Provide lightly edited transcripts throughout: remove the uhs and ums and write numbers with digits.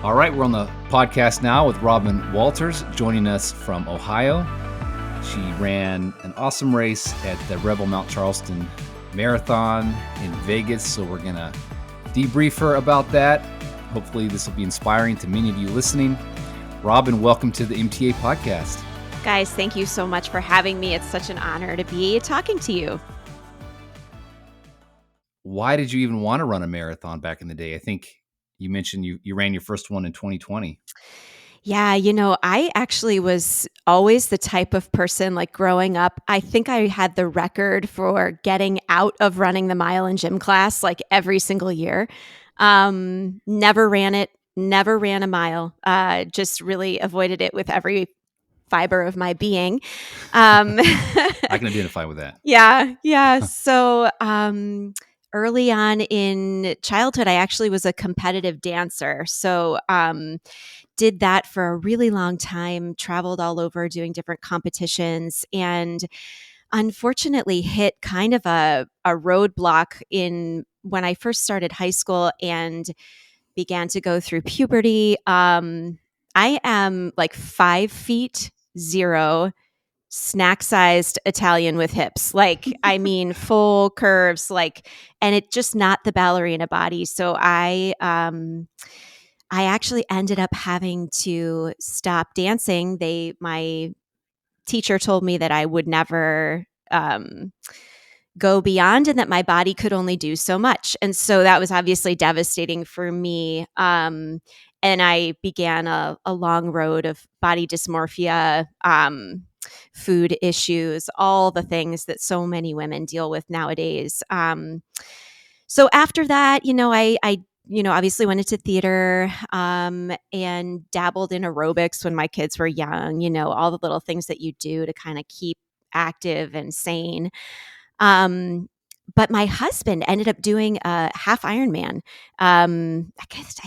All right, we're on the podcast now with Robin Walters, joining us from Ohio. She ran an awesome race at the Rebel Mount Charleston Marathon in Vegas, so we're going to debrief her about that. Hopefully this will be inspiring to many of you listening. Robin, welcome to the MTA podcast. Guys, thank you so much for having me. It's such an honor to be talking to you. Why did you even want to run a marathon back in the day? I think you mentioned you ran your first one in 2020. Yeah, I actually was always the type of person, like growing up, I think I had the record for getting out of running the mile in gym class like every single year. Never ran it, never ran a mile, just really avoided it with every fiber of my being. I can identify with that. Yeah. So early on in childhood, I actually was a competitive dancer. So did that for a really long time, traveled all over doing different competitions, and unfortunately hit kind of a roadblock in when I first started high school and began to go through puberty. I am like 5'0", snack-sized Italian with hips. Like, I mean, full curves, like, and it's just not the ballerina body. So I actually ended up having to stop dancing. My teacher told me that I would never go beyond and that my body could only do so much. And so that was obviously devastating for me. And I began a long road of body dysmorphia, food issues, all the things that so many women deal with nowadays. So after that, I obviously went into theater and dabbled in aerobics when my kids were young, all the little things that you do to kind of keep active and sane. But my husband ended up doing a half Ironman. I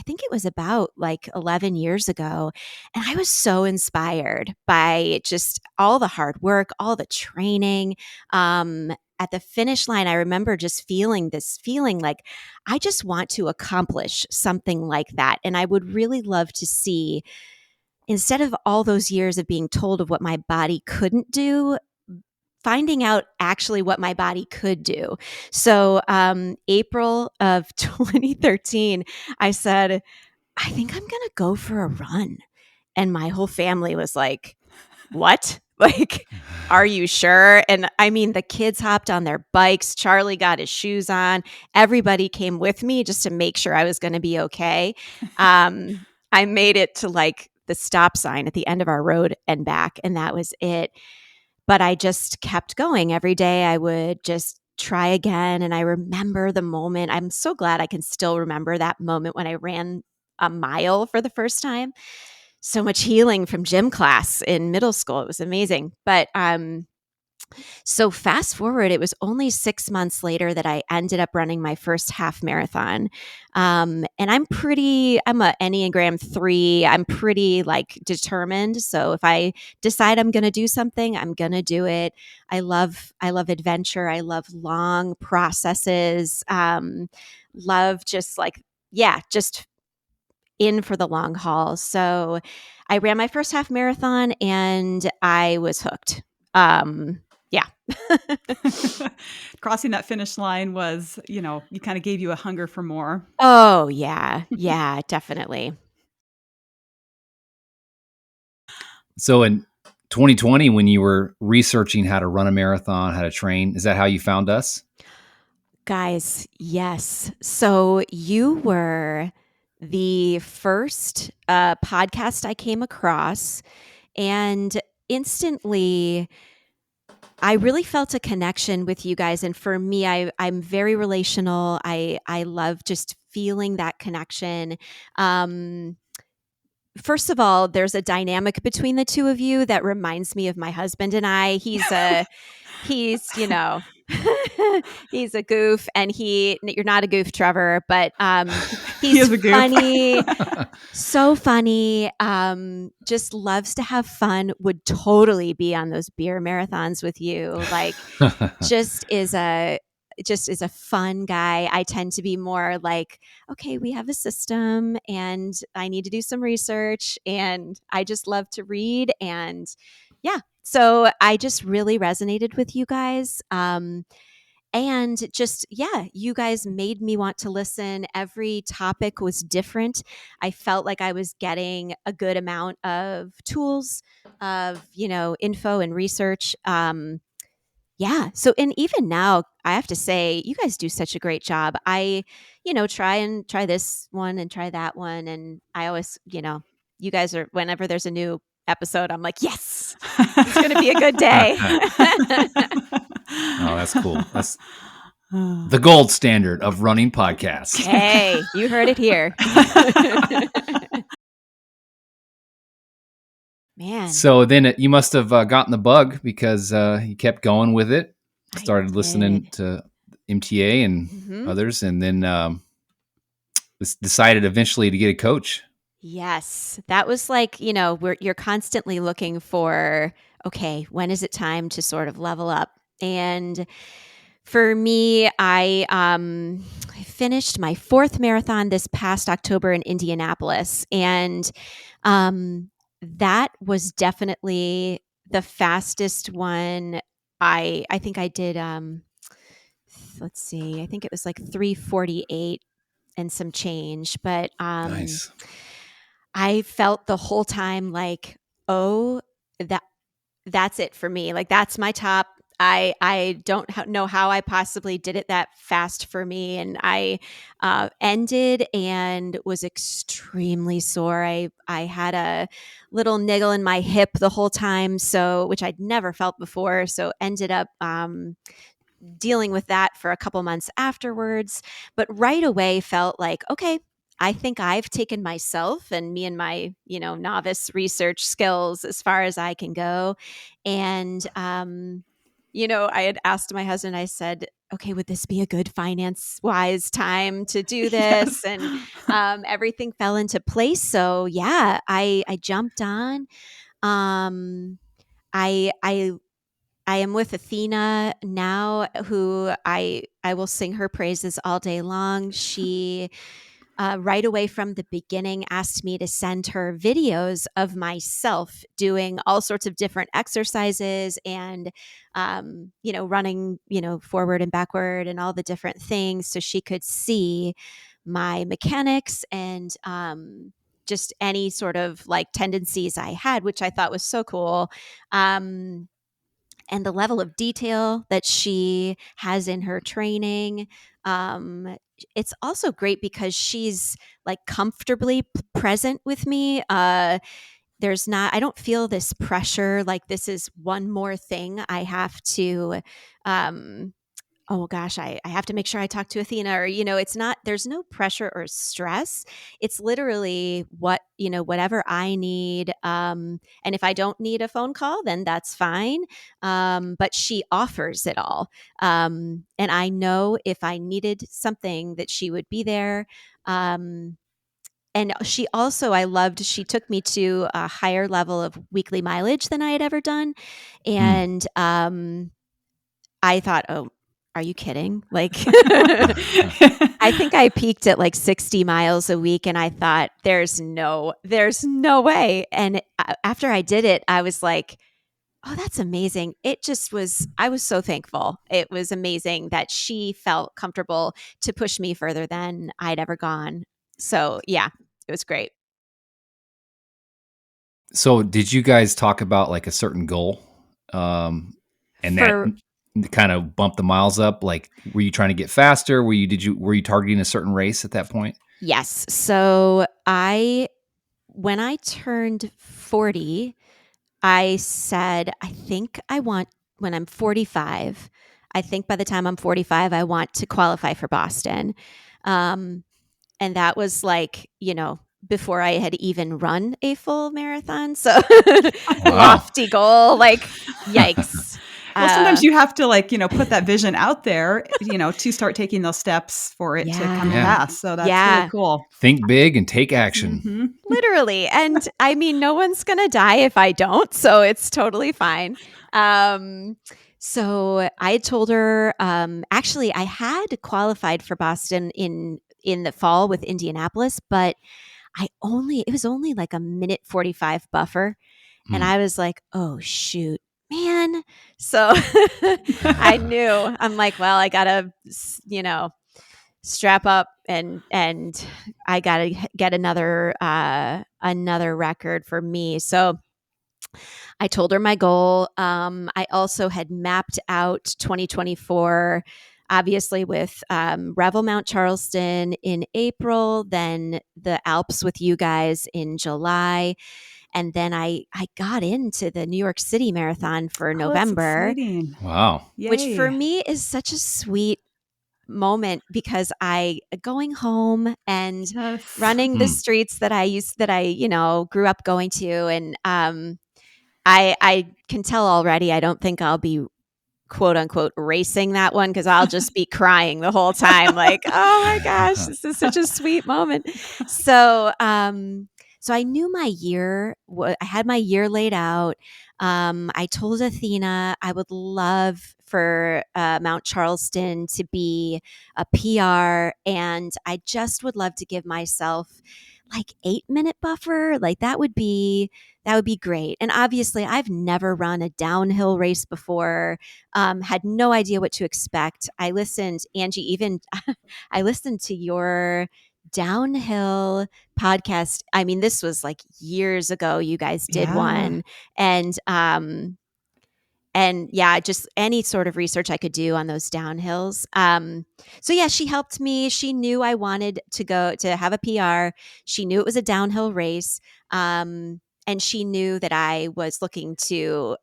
think it was about like 11 years ago. And I was so inspired by just all the hard work, all the training. At the finish line, I remember just feeling like I just want to accomplish something like that. And I would really love to see, instead of all those years of being told of what my body couldn't do, finding out actually what my body could do. So April of 2013, I said, I think I'm going to go for a run. And my whole family was like, what? Like, are you sure? And I mean, the kids hopped on their bikes. Charlie got his shoes on. Everybody came with me just to make sure I was going to be okay. I made it to like the stop sign at the end of our road and back, and that was it. But I just kept going. Every day I would just try again. And I remember the moment. I'm so glad I can still remember that moment when I ran a mile for the first time. So much healing from gym class in middle school. It was amazing. But so fast forward, it was only 6 months later that I ended up running my first half marathon. And I'm a Enneagram 3. I'm pretty like determined. So if I decide I'm going to do something, I'm going to do it. I love adventure. I love long processes. Love just like, just in for the long haul. So I ran my first half marathon and I was hooked. Yeah. Crossing that finish line was, you kind of gave you a hunger for more. Oh, yeah. Yeah, definitely. So in 2020, when you were researching how to run a marathon, how to train, is that how you found us? Guys, yes. So you were the first podcast I came across, and instantly I really felt a connection with you guys. And for me, I'm very relational. I love just feeling that connection. First of all, there's a dynamic between the two of you that reminds me of my husband and I. He's he's a goof, and you're not a goof, Trevor, but he's funny, so funny. Just loves to have fun. Would totally be on those beer marathons with you. Like, just is just is a fun guy. I tend to be more like, okay, we have a system and I need to do some research, and I just love to read. And yeah, so I just really resonated with you guys. And just, yeah, you guys made me want to listen. Every topic was different. I felt like I was getting a good amount of tools, of, info and research. Yeah. So, and even now, I have to say, you guys do such a great job. I, try this one and try that one. And I always, you guys are, whenever there's a new episode, I'm like, yes, it's going to be a good day. Oh, that's cool. That's the gold standard of running podcasts. Hey, you heard it here. Man. So then you must have gotten the bug because you kept going with it, started listening to MTA and others, and then decided eventually to get a coach. Yes. That was like, you're constantly looking for, okay, when is it time to sort of level up? And for me, I finished my 4th marathon this past October in Indianapolis. And that was definitely the fastest one. I think I did, let's see, I think it was like 3:48 and some change. But Nice. I felt the whole time like, oh, that's it for me. Like, that's my top. I don't know how I possibly did it that fast for me. And I ended and was extremely sore. I had a little niggle in my hip the whole time, so which I'd never felt before. So ended up dealing with that for a couple months afterwards, but right away felt like, okay, I think I've taken myself and me and my, novice research skills as far as I can go. And, I had asked my husband, I said, okay, would this be a good finance wise time to do this? Yes. And everything fell into place. So yeah, I jumped on. I am with Athena now, who I will sing her praises all day long. She right away from the beginning asked me to send her videos of myself doing all sorts of different exercises and running forward and backward and all the different things, so she could see my mechanics and just any sort of like tendencies I had, which I thought was so cool. And the level of detail that she has in her training. It's also great because she's like comfortably present with me. I don't feel this pressure, like this is one more thing I have to, oh gosh, I have to make sure I talk to Athena, or, it's not, there's no pressure or stress. It's literally whatever I need. And if I don't need a phone call, then that's fine. But she offers it all. And I know if I needed something that she would be there. And she also, she took me to a higher level of weekly mileage than I had ever done. And, I thought, oh, are you kidding? Like, I think I peaked at like 60 miles a week, and I thought, there's no way. And after I did it, I was like, oh, that's amazing. It just was, I was so thankful. It was amazing that she felt comfortable to push me further than I'd ever gone. So yeah, it was great. So did you guys talk about like a certain goal? And that kind of bumped the miles up? Like, were you trying to get faster? Were you targeting a certain race at that point? Yes. So when I turned 40, I said, I think when I'm 45, I think by the time I'm 45, I want to qualify for Boston. And that was like, before I had even run a full marathon. So lofty goal, like, yikes. Well, sometimes you have to put that vision out there, to start taking those steps for it to come to pass. So that's really cool. Think big and take action. Mm-hmm. Literally. And I mean, no one's going to die if I don't. So it's totally fine. So I had told her, actually, I had qualified for Boston in the fall with Indianapolis, but it was only like a minute 45 buffer. And I was like, oh, shoot, man. So I knew. I'm like, well, I got to, strap up and I got to get another record for me. So I told her my goal. I also had mapped out 2024, obviously with Revel Mount Charleston in April, then the Alps with you guys in July. And then I got into the New York City Marathon for November. That's exciting. Wow. Yay. Which for me is such a sweet moment because going home and running the streets that I grew up going to. And I can tell already, I don't think I'll be quote unquote racing that one because I'll just be crying the whole time. Like, oh my gosh, this is such a sweet moment. So, so I knew my year. I had my year laid out. I told Athena I would love for Mount Charleston to be a PR, and I just would love to give myself like 8-minute buffer. Like that would be great. And obviously, I've never run a downhill race before. Had no idea what to expect. I listened, Angie, even I listened to your downhill podcast. I mean, this was like years ago. You guys did one, and yeah, just any sort of research I could do on those downhills. So yeah, she helped me. She knew I wanted to have a PR. She knew it was a downhill race. And she knew that I was looking to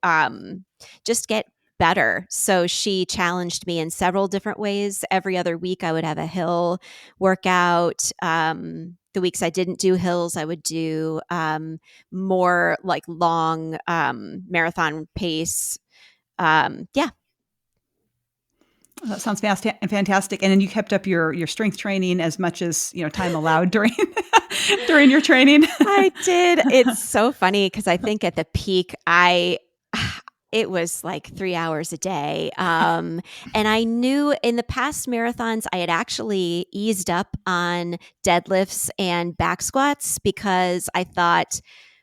just get better. So she challenged me in several different ways. Every other week I would have a hill workout. The weeks I didn't do hills, I would do more like long marathon pace. Yeah. That sounds fantastic. And then you kept up your strength training as much as, time allowed during during your training. I did. It's so funny because I think at the peak, it was like 3 hours a day. And I knew in the past marathons, I had actually eased up on deadlifts and back squats because I thought,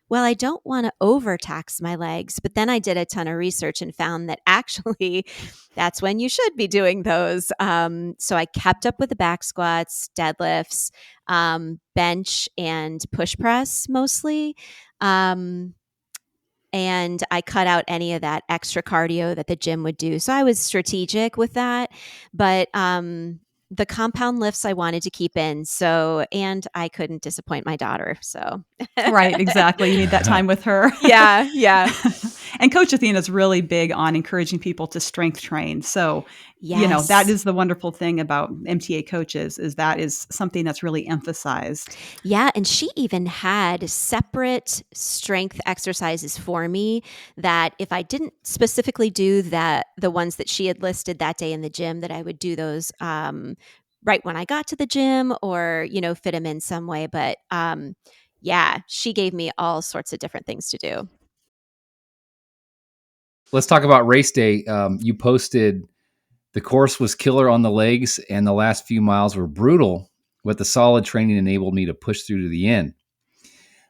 well, I don't want to overtax my legs. But then I did a ton of research and found that actually that's when you should be doing those. So I kept up with the back squats, deadlifts, bench and push press mostly. And I cut out any of that extra cardio that the gym would do. So I was strategic with that. But the compound lifts I wanted to keep in. So, and I couldn't disappoint my daughter. So, right, exactly. You need that time with her. Yeah, yeah. And Coach Athena is really big on encouraging people to strength train. So, that is the wonderful thing about MTA coaches is that is something that's really emphasized. Yeah. And she even had separate strength exercises for me that if I didn't specifically do the ones that she had listed that day in the gym, that I would do those right when I got to the gym or, fit them in some way. But yeah, she gave me all sorts of different things to do. Let's talk about race day. You posted the course was killer on the legs and the last few miles were brutal, but the solid training enabled me to push through to the end.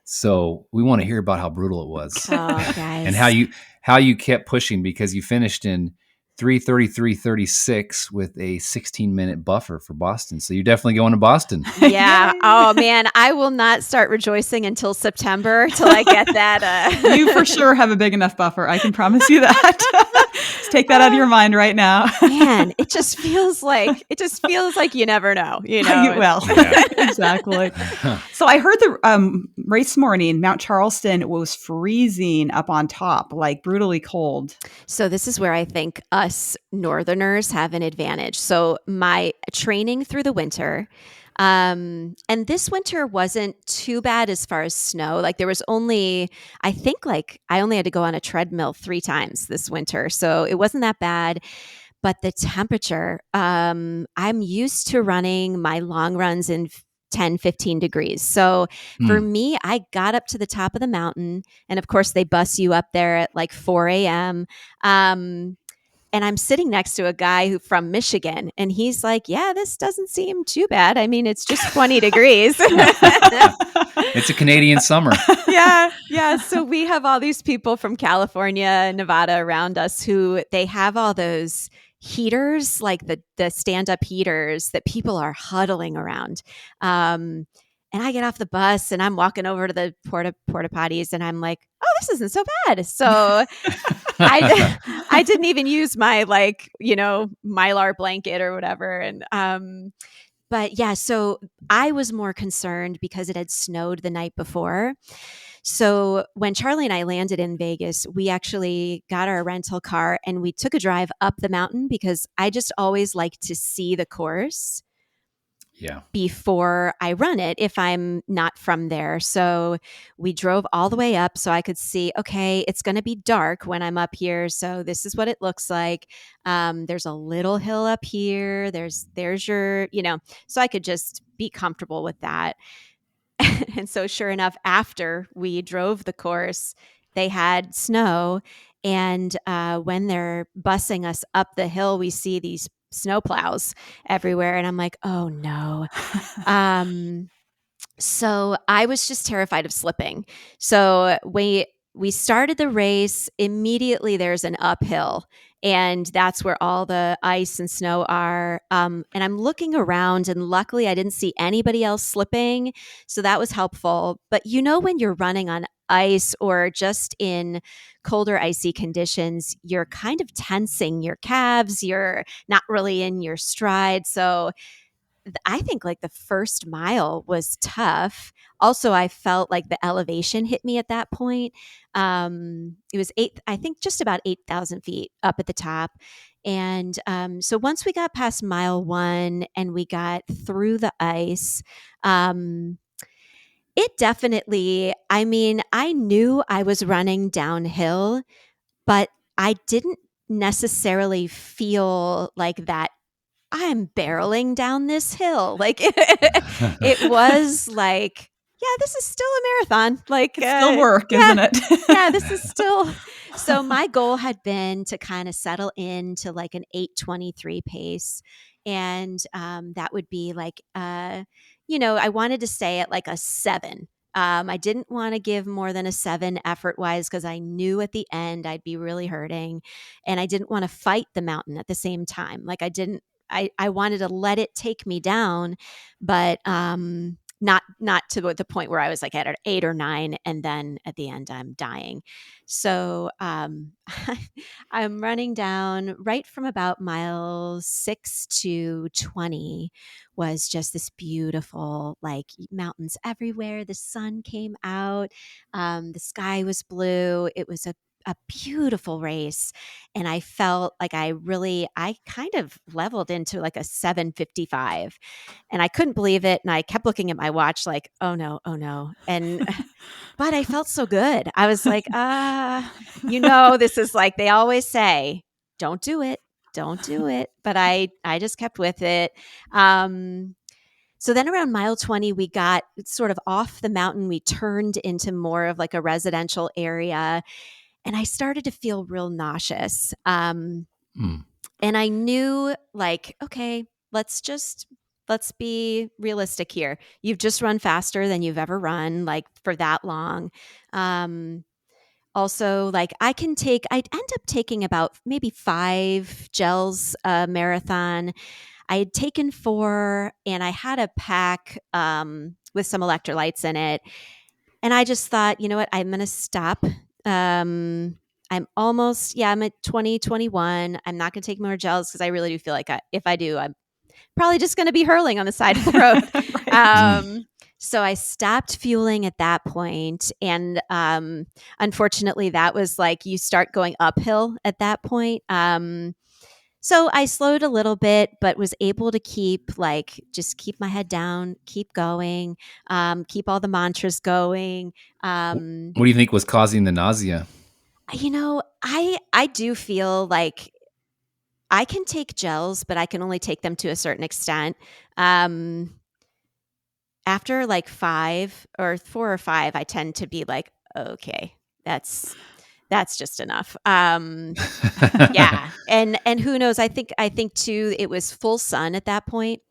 So we want to hear about how brutal it was. Oh, guys. And how you kept pushing because you finished in 3:33:36 with a 16-minute buffer for Boston. So you're definitely going to Boston. Yeah. Oh man, I will not start rejoicing until September till I get that. You for sure have a big enough buffer. I can promise you that. Just take that out of your mind right now. Man, it just feels like you never know. Well, exactly. So I heard the race morning, Mount Charleston was freezing up on top, like brutally cold. So this is where I think us Northerners have an advantage. So my training through the winter, and this winter wasn't too bad as far as snow. Like there was only, I think like I only had to go on a treadmill 3 times this winter. So it wasn't that bad. But the temperature, I'm used to running my long runs in 10, 15 degrees. So for me, I got up to the top of the mountain. And of course, they bus you up there at like 4 a.m. And I'm sitting next to a guy who from Michigan, and he's like, yeah, this doesn't seem too bad. I mean, it's just 20 degrees. It's a Canadian summer. Yeah. So we have all these people from California and Nevada around us who they have all those heaters, like the stand-up heaters that people are huddling around. And I get off the bus and I'm walking over to the porta potties and I'm like, oh, this isn't so bad. So I didn't even use my Mylar blanket or whatever. And but yeah, so I was more concerned because it had snowed the night before. So when Charlie and I landed in Vegas, we actually got our rental car and we took a drive up the mountain because I just always like to see the course before I run it if I'm not from there. So we drove all the way up so I could see, okay, it's going to be dark when I'm up here. So this is what it looks like. There's a little hill up here. There's your, so I could just be comfortable with that. And so sure enough, after we drove the course, they had snow. And when they're busing us up the hill, we see these snow plows everywhere. And I'm like, oh no. So I was just terrified of slipping. So we started the race. Immediately there's an uphill, and that's where all the ice and snow are. And I'm looking around, and luckily I didn't see anybody else slipping. So that was helpful. But when you're running on ice or just in colder, icy conditions, you're kind of tensing your calves. You're not really in your stride. So I think like the first mile was tough. Also, I felt like the elevation hit me at that point. It was I think just about 8,000 feet up at the top. And so once we got past mile 1 and we got through the ice, it definitely, I mean, I knew I was running downhill, but I didn't necessarily feel like that I'm barreling down this hill. Like it was like, yeah, this is still a marathon. Like it's still work, isn't it? Yeah, this is still. So my goal had been to kind of settle into like an 8:23 pace. And that would be like, I wanted to stay at like a 7. I didn't want to give more than a 7 effort wise because I knew at the end I'd be really hurting, and I didn't want to fight the mountain at the same time. Like I wanted to let it take me down, but not to the point where I was like at an 8 or 9, and then at the end I'm dying. So I'm running down right from about mile 6 to 20 was just this beautiful, like, mountains everywhere. The sun came out. The sky was blue. It was a beautiful race. And I felt like I kind of leveled into like a 7:55, and I couldn't believe it. And I kept looking at my watch like, oh no. And, but I felt so good. I was like, this is like, they always say, don't do it. Don't do it. But I just kept with it. So then around mile 20, we got sort of off the mountain. We turned into more of like a residential area, and I started to feel real nauseous. And I knew, like, okay, let's be realistic here. You've just run faster than you've ever run, like, for that long. Also, like, I'd end up taking about maybe 5 gels a marathon. I had taken 4, and I had a pack with some electrolytes in it. And I just thought, you know what, I'm going to stop. I'm at 20, 21. I'm not going to take more gels because I really do feel like if I do, I'm probably just going to be hurling on the side of the road. Right. So I stopped fueling at that point. And unfortunately, that was like, you start going uphill at that point. So I slowed a little bit, but was able to keep my head down, keep going, keep all the mantras going. What do you think was causing the nausea? I do feel like I can take gels, but I can only take them to a certain extent. After like 4 or 5, I tend to be like, okay, that's that's just enough. Yeah. And who knows? I think too, it was full sun at that point.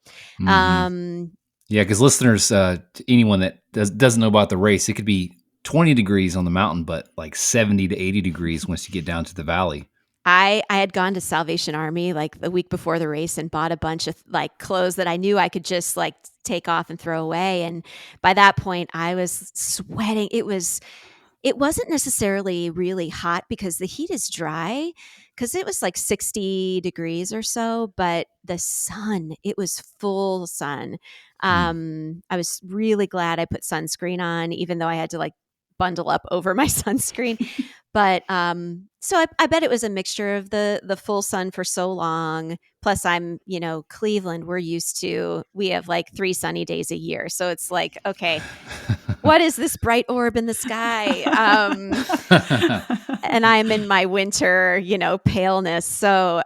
Yeah, because listeners, to anyone that doesn't know about the race, it could be 20 degrees on the mountain, but like 70 to 80 degrees once you get down to the valley. I had gone to Salvation Army like the week before the race and bought a bunch of like clothes that I knew I could just like take off and throw away. And by that point, I was sweating. It wasn't necessarily really hot because the heat is dry, because it was like 60 degrees or so, but the sun, it was full sun. I was really glad I put sunscreen on, even though I had to like bundle up over my sunscreen. But so I bet it was a mixture of the full sun for so long. Plus, I'm, Cleveland, we have like 3 sunny days a year. So it's like, okay, what is this bright orb in the sky? And I'm in my winter, paleness. So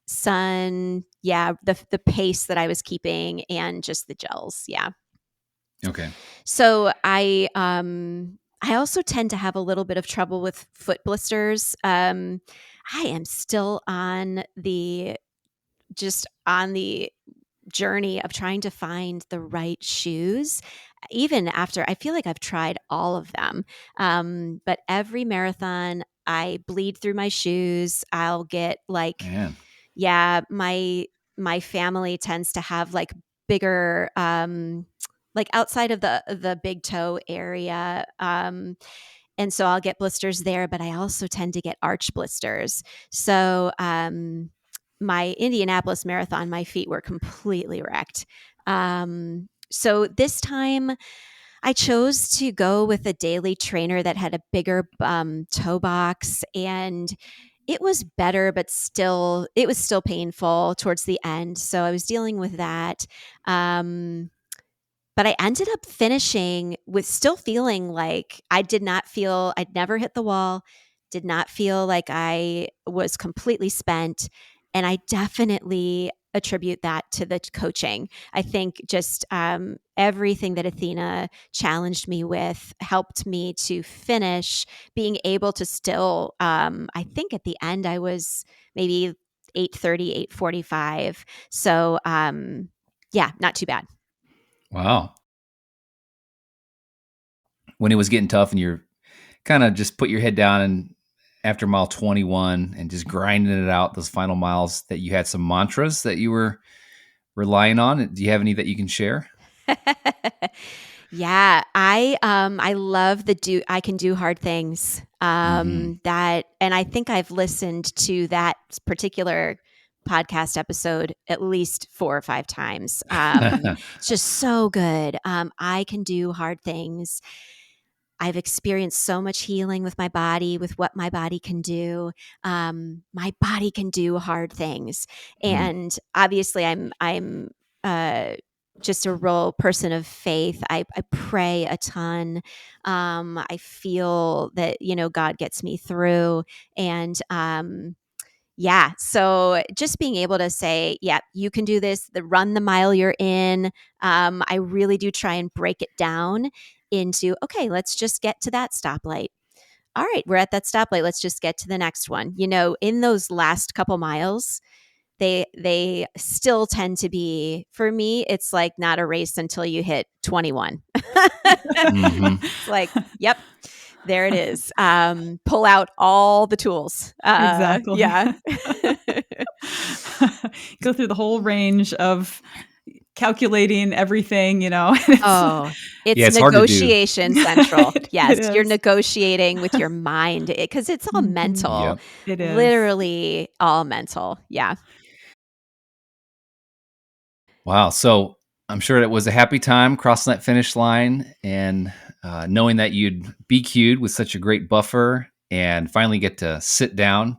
sun, yeah, the pace that I was keeping and just the gels, yeah. Okay. So I also tend to have a little bit of trouble with foot blisters. I am still on the journey of trying to find the right shoes, even after I feel like I've tried all of them. But every marathon, I bleed through my shoes. I'll get like, Man. yeah, my family tends to have like bigger, like outside of the big toe area. And so I'll get blisters there, but I also tend to get arch blisters. So, my Indianapolis Marathon, my feet were completely wrecked. So this time I chose to go with a daily trainer that had a bigger toe box, and it was better, but it was still painful towards the end. So I was dealing with that. But I ended up finishing with still feeling like I'd never hit the wall, did not feel like I was completely spent. And I definitely attribute that to the coaching. I think just everything that Athena challenged me with helped me to finish, being able to still, I think at the end I was maybe 8:30, 8:45. So yeah, not too bad. Wow. When it was getting tough and you're kind of just put your head down and after mile 21 and just grinding it out, those final miles, that you had some mantras that you were relying on. Do you have any that you can share? Yeah, I love I can do hard things. That, and I think I've listened to that particular podcast episode at least 4 or 5 times. It's just so good. I can do hard things. I've experienced so much healing with my body, with what my body can do. My body can do hard things, and obviously, I'm just a real person of faith. I pray a ton. I feel that God gets me through, and yeah. So just being able to say, yeah, you can do this, run the mile you're in. I really do try and break it down into, okay, let's just get to that stoplight. All right, we're at that stoplight. Let's just get to the next one. In those last couple miles, they still tend to be, for me, it's like not a race until you hit 21. It's like, yep. There it is. Pull out all the tools. Exactly. Yeah. Go through the whole range of calculating everything, It's negotiation central. Yes, you're negotiating with your mind because it's all mental. Yep. It is. Literally all mental. Yeah. Wow. So I'm sure it was a happy time crossing that finish line and knowing that you'd BQ'd with such a great buffer and finally get to sit down,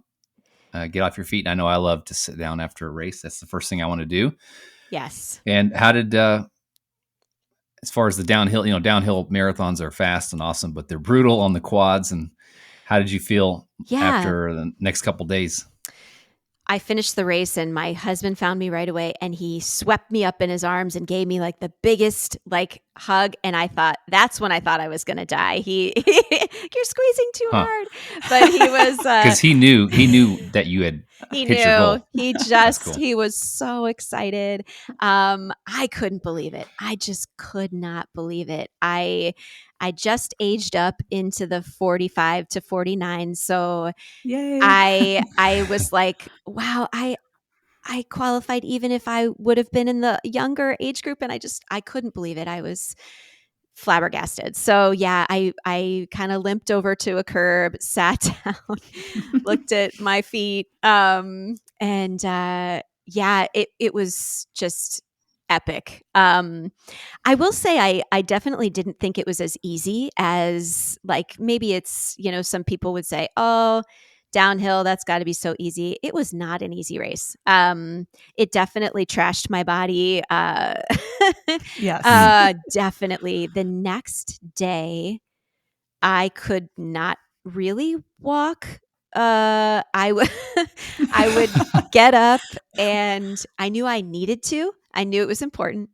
get off your feet. And I know I love to sit down after a race. That's the first thing I want to do. Yes. And how did, as far as the downhill, downhill marathons are fast and awesome, but they're brutal on the quads. And how did you feel after the next couple days? I finished the race and my husband found me right away and he swept me up in his arms and gave me like the biggest like hug, and I thought that's when I thought I was going to die. You're squeezing too Huh. hard, but he was Because he knew that you had he hit your knew. goal. That's cool. He was so excited. I couldn't believe it. I just could not believe it. I just aged up into the 45 to 49, so Yay. I was like, wow, I qualified even if I would have been in the younger age group, and I couldn't believe it. I was flabbergasted. So yeah, I kind of limped over to a curb, sat down, looked at my feet, and yeah, it was just epic. I will say I definitely didn't think it was as easy as, like, maybe it's, some people would say, oh, downhill, that's got to be so easy. It was not an easy race. It definitely trashed my body. Yes. Definitely. The next day, I could not really walk. I would I would get up, and I knew I needed to. I knew it was important.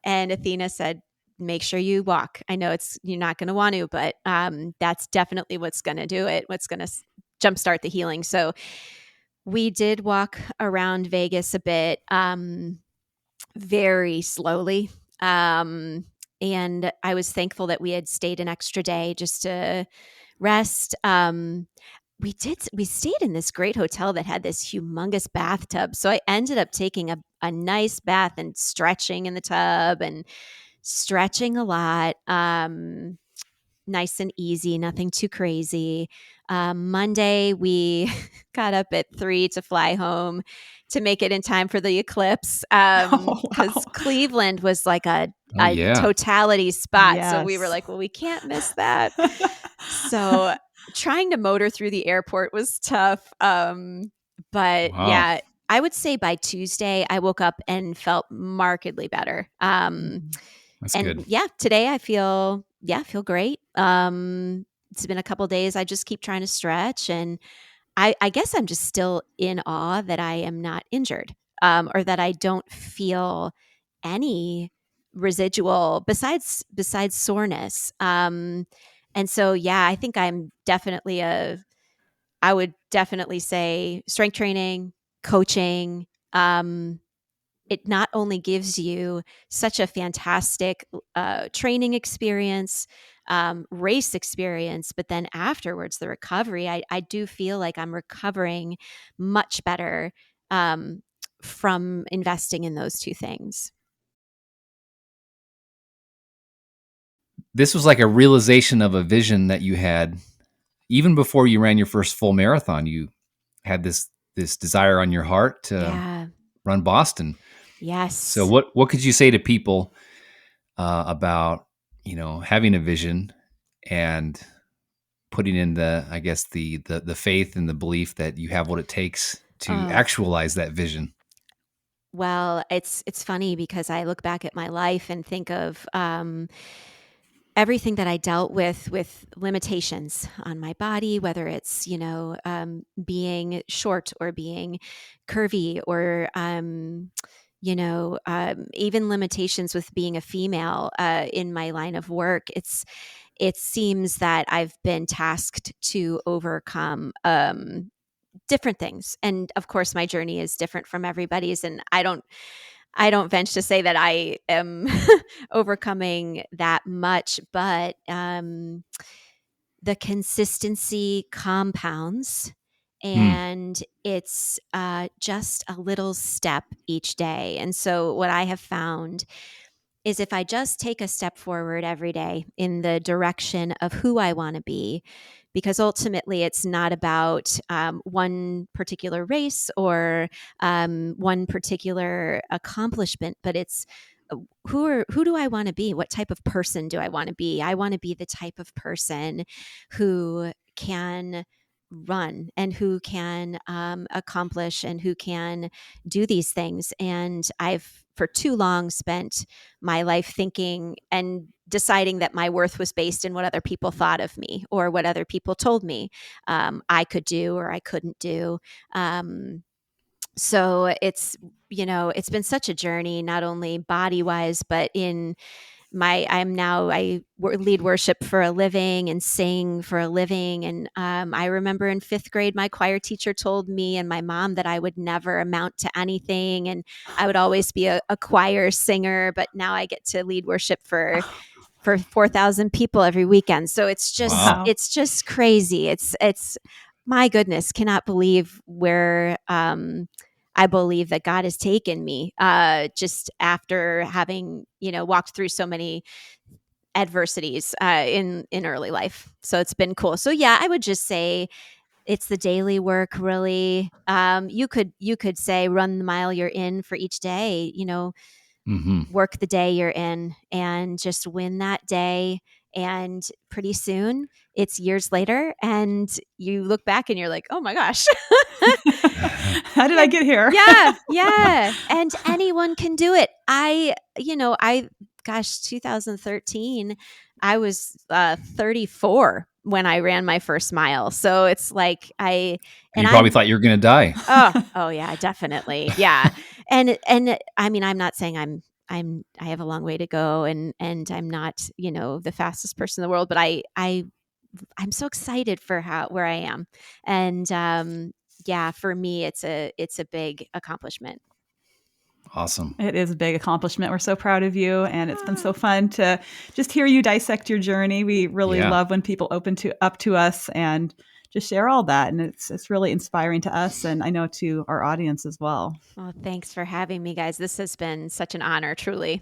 And Athena said, "Make sure you walk. I know you're not going to want to, but that's definitely what's going to do it. What's going to jumpstart the healing." So we did walk around Vegas a bit, very slowly. And I was thankful that we had stayed an extra day just to rest. We stayed in this great hotel that had this humongous bathtub. So I ended up taking a nice bath and stretching in the tub and stretching a lot. Nice and easy, nothing too crazy. Monday, we got up at 3 to fly home to make it in time for the eclipse, Oh, because wow. Cleveland was like a Yeah. totality spot. So we were Yes. like, well, we can't miss that. So trying to motor through the airport was tough. But Wow. yeah, I would say by Tuesday, I woke up and felt markedly better. That's And good. yeah, today I feel great. It's been a couple days. I just keep trying to stretch, and I guess I'm just still in awe that I am not injured, or that I don't feel any residual besides soreness. And so yeah, I think I would definitely say strength training, coaching. It not only gives you such a fantastic training experience, race experience, but then afterwards, the recovery, I do feel like I'm recovering much better, um, from investing in those two things. This was like a realization of a vision that you had even before you ran your first full marathon. You had this desire on your heart to Yeah. run Boston. So Yes. what could you say to people about having a vision and putting in I guess the faith and the belief that you have what it takes to Oh, actualize that vision? well, it's funny because I look back at my life and think of everything that I dealt with limitations on my body, whether it's, being short or being curvy, or, even limitations with being a female in my line of work. It seems that I've been tasked to overcome different things. And of course, my journey is different from everybody's. And I don't venture to say that I am overcoming that much, but the consistency compounds, Hmm. and it's just a little step each day. And so, what I have found is if I just take a step forward every day in the direction of who I want to be, because ultimately it's not about one particular race or one particular accomplishment, but it's who do I want to be? What type of person do I want to be? I want to be the type of person who can run and who can accomplish and who can do these things. And I've for too long spent my life thinking and deciding that my worth was based in what other people thought of me or what other people told me I could do or I couldn't do. So it's been such a journey, not only body wise, but in I lead worship for a living and sing for a living. And I remember in 5th grade, my choir teacher told me and my mom that I would never amount to anything, and I would always be a choir singer. But now I get to lead worship for 4,000 people every weekend. So it's just crazy. It's my goodness, cannot believe where I believe that God has taken me just after having, walked through so many adversities in early life. So it's been cool. So yeah, I would just say it's the daily work, really. You could say run the mile you're in for each day, work the day you're in and just win that day. And pretty soon it's years later and you look back and you're like, oh my gosh. How did I get here? Yeah. And anyone can do it. 2013, I was 34 when I ran my first mile. So it's like you probably thought you were going to die. Oh yeah, definitely. Yeah. And I mean, I'm not saying I have a long way to go and I'm not, the fastest person in the world, but I'm so excited for where I am. And yeah, for me it's a big accomplishment. Awesome. It is a big accomplishment. We're so proud of you. And it's been so fun to just hear you dissect your journey. We really love when people open up to us and just share all that. And it's really inspiring to us. And I know to our audience as well. Well, thanks for having me, guys. This has been such an honor, truly.